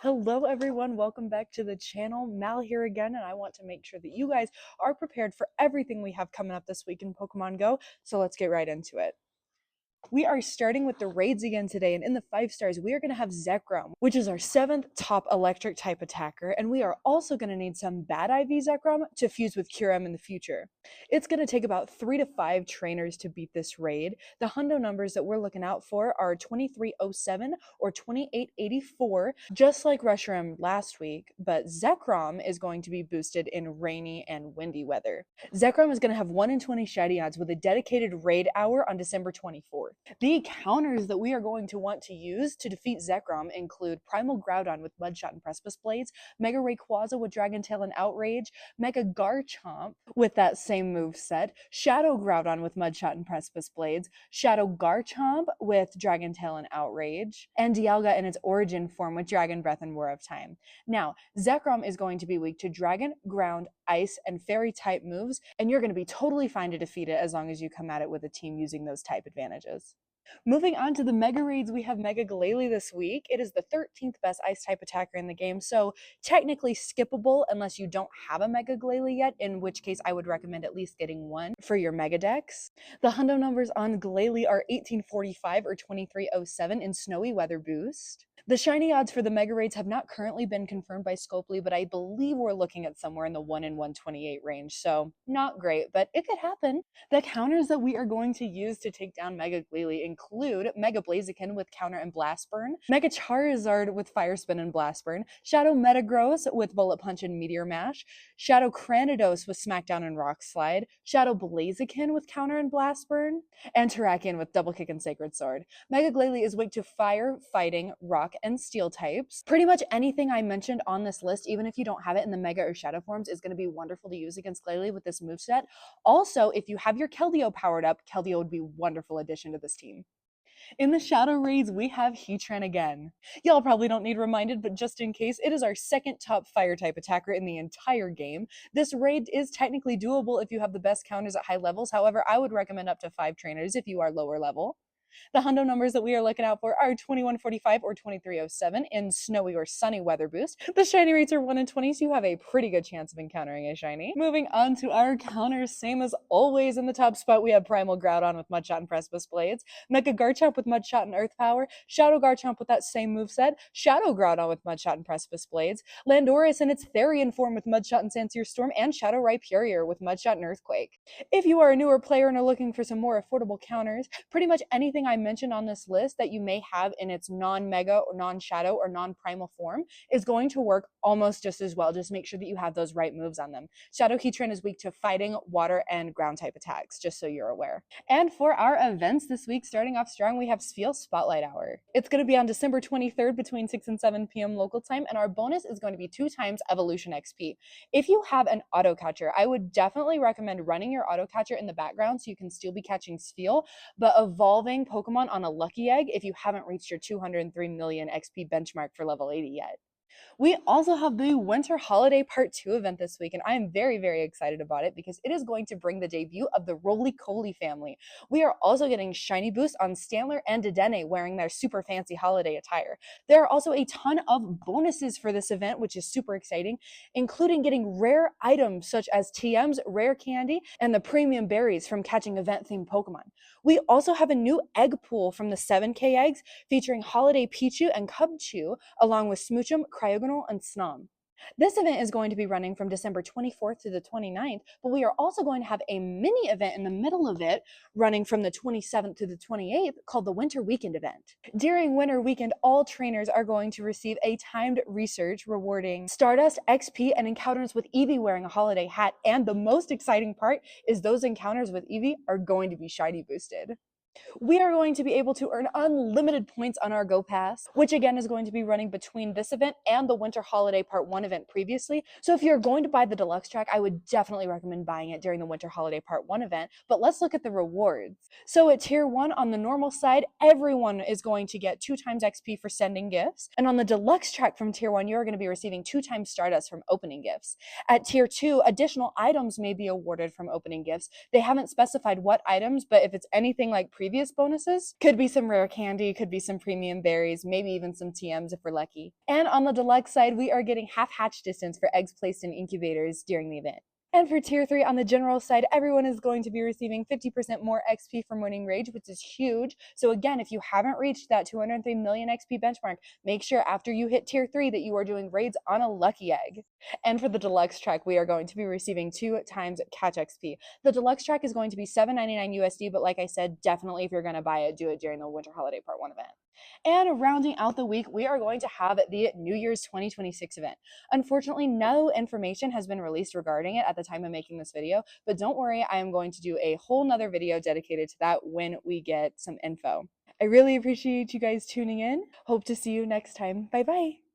Hello everyone, welcome back to the channel. Mal here again, and I want to make sure that you guys are prepared for everything we have coming up this week in Pokemon Go, so let's get right into it. We are starting with the raids again today, and in the 5 stars, we are going to have Zekrom, which is our 7th top electric type attacker, and we are also going to need some Bad IV Zekrom to fuse with Kyurem in the future. It's going to take about 3 to 5 trainers to beat this raid. The hundo numbers that we're looking out for are 2307 or 2884, just like Reshiram last week, but Zekrom is going to be boosted in rainy and windy weather. Zekrom is going to have 1 in 20 shiny odds with a dedicated raid hour on December 24th. The counters that we are going to want to use to defeat Zekrom include Primal Groudon with Mudshot and Precipice Blades, Mega Rayquaza with Dragon Tail and Outrage, Mega Garchomp with that same moveset, Shadow Groudon with Mudshot and Precipice Blades, Shadow Garchomp with Dragon Tail and Outrage, and Dialga in its origin form with Dragon Breath and War of Time. Now, Zekrom is going to be weak to Dragon, Ground, Ice, and Fairy type moves, and you're going to be totally fine to defeat it as long as you come at it with a team using those type advantages. Moving on to the Mega Raids, we have Mega Glalie this week. It is the 13th best Ice-type attacker in the game, so technically skippable unless you don't have a Mega Glalie yet, in which case I would recommend at least getting one for your Mega Dex. The hundo numbers on Glalie are 1845 or 2307 in Snowy Weather Boost. The shiny odds for the Mega Raids have not currently been confirmed by Scopely, but I believe we're looking at somewhere in the 1 in 128 range, so not great, but it could happen. The counters that we are going to use to take down Mega Glalie include Mega Blaziken with Counter and Blast Burn, Mega Charizard with Fire Spin and Blast Burn, Shadow Metagross with Bullet Punch and Meteor Mash, Shadow Cranidos with Smackdown and Rock Slide, Shadow Blaziken with Counter and Blast Burn, and Terrakion with Double Kick and Sacred Sword. Mega Glalie is weak to Fire, Fighting, Rock, and Steel types. Pretty much anything I mentioned on this list, even if you don't have it in the Mega or Shadow forms, is going to be wonderful to use against Glalie with this moveset. Also, if you have your Keldeo powered up, Keldeo would be a wonderful addition to this team. In the Shadow Raids, we have Heatran again. Y'all probably don't need reminded, but just in case, it is our 2nd top Fire-type attacker in the entire game. This raid is technically doable if you have the best counters at high levels, however, I would recommend up to 5 trainers if you are lower level. The hundo numbers that we are looking out for are 2145 or 2307 in Snowy or Sunny Weather Boost. The shiny rates are 1 in 20, so you have a pretty good chance of encountering a shiny. Moving on to our counters, same as always in the top spot, we have Primal Groudon with Mudshot and Precipice Blades, Mega Garchomp with Mudshot and Earth Power, Shadow Garchomp with that same moveset, Shadow Groudon with Mudshot and Precipice Blades, Landorus in its Therian form with Mudshot and Sansir Storm, and Shadow Rhyperior with Mudshot and Earthquake. If you are a newer player and are looking for some more affordable counters, pretty much anything I mentioned on this list that you may have in its non-mega or non-shadow or non-primal form is going to work almost just as well. Just make sure that you have those right moves on them. Shadow Heatran is weak to fighting, water, and ground type attacks, just so you're aware. And for our events this week, starting off strong, we have Spheal Spotlight Hour. It's going to be on December 23rd between 6 and 7 p.m. local time, and our bonus is going to be 2 times Evolution XP. If you have an auto catcher, I would definitely recommend running your auto catcher in the background so you can still be catching Spheal, but evolving Pokemon on a Lucky Egg if you haven't reached your 203 million XP benchmark for level 80 yet. We also have the Winter Holiday Part 2 event this week, and I am very, very excited about it because it is going to bring the debut of the Roly-Coly family. We are also getting shiny boosts on Stantler and Dedenne wearing their super fancy holiday attire. There are also a ton of bonuses for this event, which is super exciting, including getting rare items such as TM's Rare Candy and the premium berries from catching event-themed Pokemon. We also have a new egg pool from the 7K eggs featuring Holiday Pichu and Cubchoo, along with Smoochum, Cryogonal, and Snom. This event is going to be running from December 24th to the 29th, but we are also going to have a mini event in the middle of it running from the 27th to the 28th called the Winter Weekend event. During Winter Weekend, all trainers are going to receive a timed research rewarding Stardust, XP, and encounters with Eevee wearing a holiday hat, and the most exciting part is those encounters with Eevee are going to be shiny boosted. We are going to be able to earn unlimited points on our Go Pass, which again is going to be running between this event and the Winter Holiday Part 1 event previously. So if you're going to buy the deluxe track, I would definitely recommend buying it during the Winter Holiday Part 1 event. But let's look at the rewards. So at Tier 1 on the normal side, everyone is going to get 2 times XP for sending gifts. And on the deluxe track from Tier 1, you're going to be receiving 2 times Stardust from opening gifts. At Tier 2, additional items may be awarded from opening gifts. They haven't specified what items, but if it's anything like previous previous bonuses. Could be some rare candy, could be some premium berries, maybe even some TMs if we're lucky. And on the deluxe side, we are getting half hatch distance for eggs placed in incubators during the event. And for tier 3 on the general side, everyone is going to be receiving 50% more XP from winning Rage, which is huge. So again, if you haven't reached that 203 million XP benchmark, make sure after you hit tier 3 that you are doing raids on a lucky egg. And for the deluxe track, we are going to be receiving 2 times catch XP. The deluxe track is going to be $7.99 USD, but like I said, definitely if you're going to buy it, do it during the Winter Holiday Part 1 event. And rounding out the week, we are going to have the New Year's 2026 event. Unfortunately, no information has been released regarding it at the time of making this video, but don't worry, I am going to do a whole nother video dedicated to that when we get some info. I really appreciate you guys tuning in. Hope to see you next time. Bye bye.